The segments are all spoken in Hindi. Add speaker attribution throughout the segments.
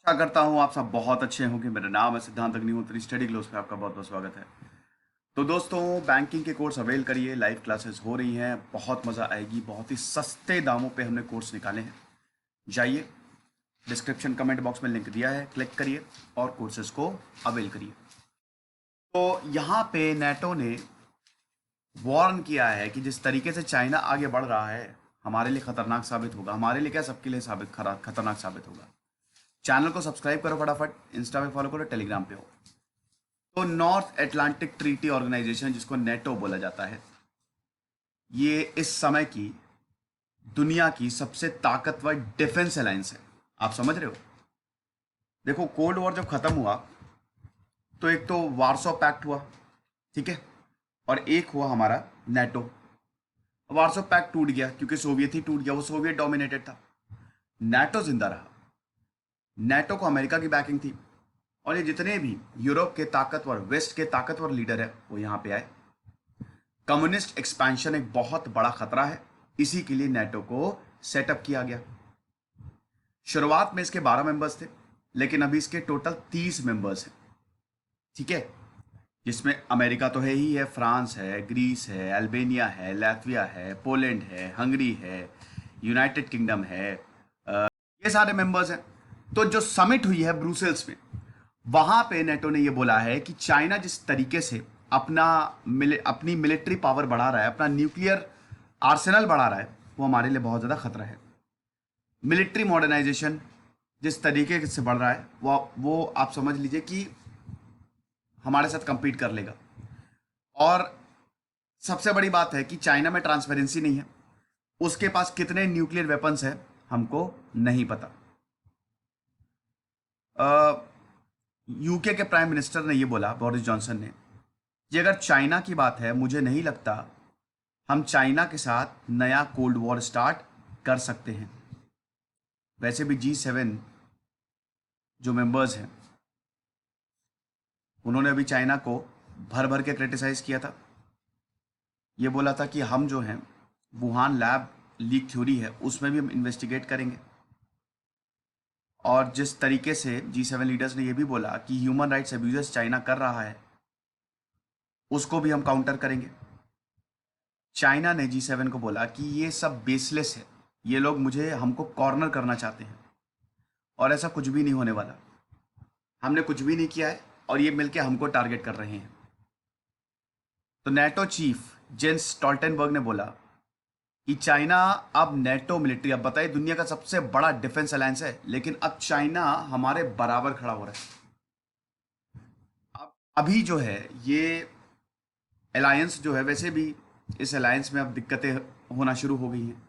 Speaker 1: आशा करता हूँ आप सब बहुत अच्छे होंगे। मेरा नाम है सिद्धांत अग्निहोत्री। स्टडी ग्लोस पे आपका बहुत बहुत स्वागत है। तो दोस्तों, बैंकिंग के कोर्स अवेल करिए। लाइव क्लासेस हो रही हैं, बहुत मज़ा आएगी। बहुत ही सस्ते दामों पे हमने कोर्स निकाले हैं। जाइए, डिस्क्रिप्शन कमेंट बॉक्स में लिंक दिया है, क्लिक करिए और कोर्सेज को अवेल करिए। तो यहाँ पे नेटो ने वार्न किया है कि जिस तरीके से चाइना आगे बढ़ रहा है, हमारे लिए खतरनाक साबित होगा। हमारे लिए क्या, सबके लिए खतरनाक साबित होगा। चैनल को सब्सक्राइब करो फटाफट, इंस्टा पे फॉलो करो, टेलीग्राम पे हो। तो नॉर्थ एटलांटिक ट्रीटी ऑर्गेनाइजेशन, जिसको नेटो बोला जाता है, ये इस समय की दुनिया की सबसे ताकतवर डिफेंस अलायंस है। आप समझ रहे हो? देखो, कोल्ड वॉर जब खत्म हुआ तो एक तो वार्सो पैक्ट हुआ, ठीक है, और एक हुआ हमारा नेटो। वार्सो पैक्ट टूट गया क्योंकि सोवियत ही टूट गया, वो सोवियत डोमिनेटेड था। नेटो जिंदा रहा। नेटो को अमेरिका की बैकिंग थी, और ये जितने भी यूरोप के ताकतवर, वेस्ट के ताकतवर लीडर है, वो यहाँ पे आए। कम्युनिस्ट एक्सपेंशन एक बहुत बड़ा खतरा है, इसी के लिए नेटो को सेटअप किया गया। शुरुआत में इसके 12 मेंबर्स थे, लेकिन अभी इसके टोटल 30 मेंबर्स हैं, ठीक है। जिसमें अमेरिका तो है ही है, फ्रांस है, ग्रीस है, अल्बेनिया है, लैत्विया है, पोलैंड है, हंगरी है, यूनाइटेड किंगडम है, ये सारे मेंबर्स हैं। तो जो समिट हुई है ब्रुसेल्स में, वहां पे नेटो ने यह बोला है कि चाइना जिस तरीके से अपनी मिलिट्री पावर बढ़ा रहा है, अपना न्यूक्लियर आर्सेनल बढ़ा रहा है, वो हमारे लिए बहुत ज़्यादा खतरा है। मिलिट्री मॉडर्नाइजेशन जिस तरीके से बढ़ रहा है, वो आप समझ लीजिए कि हमारे साथ कंपीट कर लेगा। और सबसे बड़ी बात है कि चाइना में ट्रांसपेरेंसी नहीं है। उसके पास कितने न्यूक्लियर वेपन्स हैं हमको नहीं पता। यूके के प्राइम मिनिस्टर ने ये बोला, बोरिस जॉनसन ने, कि अगर चाइना की बात है, मुझे नहीं लगता हम चाइना के साथ नया कोल्ड वॉर स्टार्ट कर सकते हैं। वैसे भी G7 जो मेंबर्स हैं, उन्होंने अभी चाइना को भर भर के क्रिटिसाइज किया था। ये बोला था कि हम जो हैं, वुहान लैब लीक थ्योरी है, उसमें भी हम इन्वेस्टिगेट करेंगे। और जिस तरीके से G7 लीडर्स ने यह भी बोला कि ह्यूमन राइट्स अब्यूजेस चाइना कर रहा है, उसको भी हम काउंटर करेंगे। चाइना ने G7 को बोला कि ये सब बेसलेस है, ये लोग हमको कॉर्नर करना चाहते हैं, और ऐसा कुछ भी नहीं होने वाला। हमने कुछ भी नहीं किया है, और ये मिलके हमको टारगेट कर रहे हैं। तो नेटो चीफ जेंस स्टोल्टेनबर्ग ने बोला कि चाइना अब नेटो मिलिट्री, अब बताइए, दुनिया का सबसे बड़ा डिफेंस अलायंस है, लेकिन अब चाइना हमारे बराबर खड़ा हो रहा है। अब अभी जो है ये अलायंस जो है, वैसे भी इस अलायंस में अब दिक्कतें होना शुरू हो गई हैं।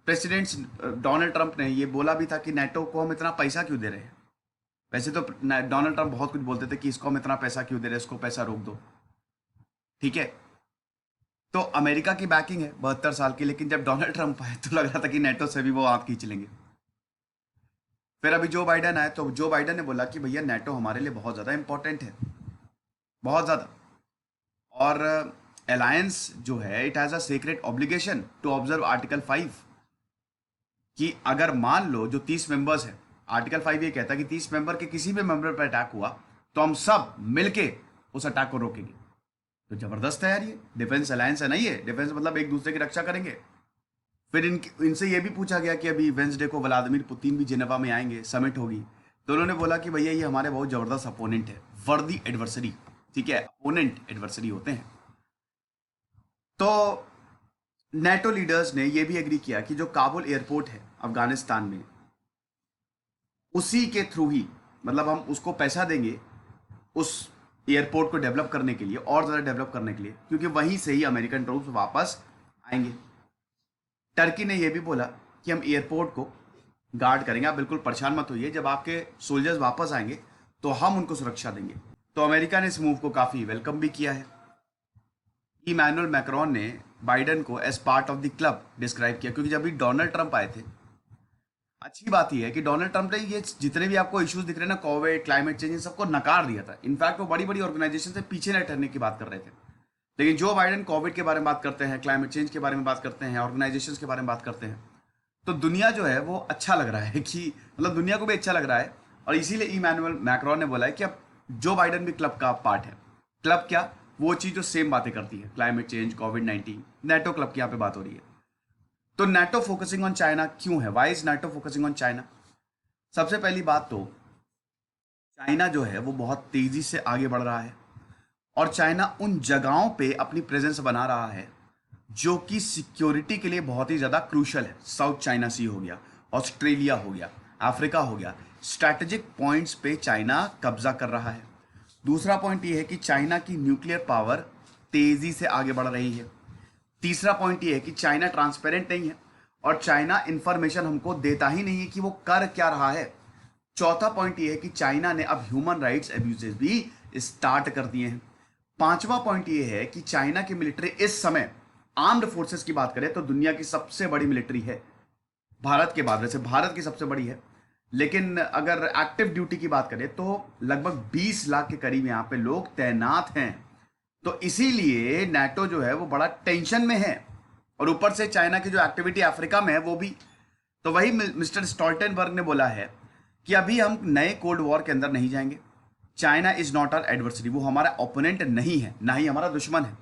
Speaker 1: प्रेसिडेंट डोनाल्ड ट्रंप ने ये बोला भी था कि नेटो को हम इतना पैसा क्यों दे रहे हैं। वैसे तो डोनाल्ड ट्रंप बहुत कुछ बोलते थे कि इसको हम इतना पैसा क्यों दे रहे हैं, इसको पैसा रोक दो, ठीक है। तो अमेरिका की बैकिंग है 72 साल की, लेकिन जब डोनाल्ड ट्रंप आए तो लग रहा था कि नेटो से भी वो हाथ खींच लेंगे। फिर अभी जो बाइडन आए, तो जो बाइडन ने बोला कि भैया नेटो हमारे लिए बहुत ज़्यादा इंपॉर्टेंट है, बहुत ज़्यादा। और अलायंस जो है, it has a secret obligation to observe article 5, कि अगर मान लो जो 30 मेंबर्स हैं, आर्टिकल 5 ये कहता है कि 30 मेंबर के किसी भी मेंबर पर अटैक हुआ तो हम सब मिलके उस अटैक को रोकेंगे। तो जबरदस्त है यार, ये डिफेंस अलायंस है ना। ये डिफेंस मतलब एक दूसरे की रक्षा करेंगे। फिर इनसे ये भी पूछा गया कि अभी वेंसडे को व्लादिमीर पुतिन भी जिनेवा में आएंगे, समिट होगी। तो उन्होंने बोला कि भैया ये हमारे बहुत जबरदस्त अपोनेंट है, वर्दी एडवर्सरी, ठीक है, अपोनेंट एडवर्सरी होते हैं। तो नेटो लीडर्स ने यह भी एग्री किया कि जो काबुल एयरपोर्ट है अफगानिस्तान में, उसी के थ्रू ही, मतलब हम उसको पैसा देंगे उस एयरपोर्ट को डेवलप करने के लिए, और ज़्यादा डेवलप करने के लिए, क्योंकि वहीं से ही अमेरिकन ट्रूप्स वापस आएंगे। टर्की ने यह भी बोला कि हम एयरपोर्ट को गार्ड करेंगे, आप बिल्कुल परेशान मत होइए, जब आपके सोल्जर्स वापस आएंगे तो हम उनको सुरक्षा देंगे। तो अमेरिका ने इस मूव को काफ़ी वेलकम भी किया है। इमैनुअल मैक्रोन ने बाइडन को as part of the club describe किया, क्योंकि जब भी डोनाल्ड ट्रंप आए थे, अच्छी बात यह है कि डोनाल्ड ट्रंप ने ये जितने भी आपको इश्यूज दिख रहे हैं ना, कोविड, क्लाइमेट चेंज, इन सबको नकार दिया था। इनफैक्ट वो बड़ी बड़ी ऑर्गेनाइजेशन से पीछे न हटने की बात कर रहे थे। लेकिन जो बाइडन कोविड के बारे में बात करते हैं, क्लाइमेट चेंज के बारे में बात करते हैं, ऑर्गेनाइजेशन के बारे में बात करते हैं, तो दुनिया जो है वो अच्छा लग रहा है कि मतलब दुनिया को भी अच्छा लग रहा है। और इसीलिए इमैनुअल मैक्रोन ने बोला है कि अब जो बाइडन भी क्लब का पार्ट है। क्लब क्या? वो चीज जो सेम बातें करती है, क्लाइमेट चेंज, कोविड-19, नेटो क्लब की यहाँ पे बात हो रही है। तो नेटो फोकसिंग ऑन चाइना क्यों है? Why is NATO focusing on China? सबसे पहली बात तो चाइना जो है वो बहुत तेजी से आगे बढ़ रहा है और चाइना उन जगहों पे अपनी प्रेजेंस बना रहा है जो कि सिक्योरिटी के लिए बहुत ही ज़्यादा क्रूशल है। साउथ चाइना सी हो गया, ऑस्ट्रेलिया हो गया, अफ्रीका हो गया, स्ट्रैटेजिक पॉइंट्स पे चाइना कब्जा कर रहा है। दूसरा पॉइंट ये है कि चाइना की न्यूक्लियर पावर तेजी से आगे बढ़ रही है। तीसरा पॉइंट ये है कि चाइना ट्रांसपेरेंट नहीं है और चाइना इंफॉर्मेशन हमको देता ही नहीं है कि वो कर क्या रहा है। चौथा पॉइंट ये है कि चाइना ने अब ह्यूमन राइट्स एब्यूजेस भी स्टार्ट कर दिए हैं। पांचवा पॉइंट ये है कि चाइना की मिलिट्री इस समय आर्म्ड फोर्सेस की बात करें तो दुनिया की सबसे बड़ी मिलिट्री है, भारत के बाद। वैसे भारत की सबसे बड़ी है, लेकिन अगर एक्टिव ड्यूटी की बात करें तो लगभग 20 लाख के करीब यहाँ पे लोग तैनात हैं। तो इसीलिए नाटो जो है वो बड़ा टेंशन में है। और ऊपर से चाइना की जो एक्टिविटी अफ्रीका में है वो भी। तो वही मिस्टर स्टोल्टनबर्ग ने बोला है कि अभी हम नए कोल्ड वॉर के अंदर नहीं जाएंगे। China is not our adversary, वो हमारा ओपोनेंट नहीं है, ना ही हमारा दुश्मन है।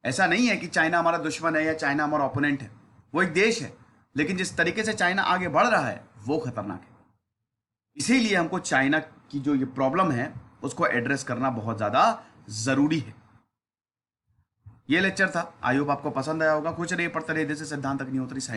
Speaker 1: ऐसा नहीं है कि चाइना हमारा दुश्मन है या चाइना हमारा ओपोनेंट है, वो एक देश है। लेकिन जिस तरीके से चाइना आगे बढ़ रहा है वो खतरनाक है। इसीलिए हमको चाइना की जो ये प्रॉब्लम है उसको एड्रेस करना बहुत ज़्यादा ज़रूरी है। ये लेक्चर था, आई होप आपको पसंद आया होगा। कुछ नहीं, पढ़ते रहिए। जैसे सिद्धांत अग्निहोत्री साइन।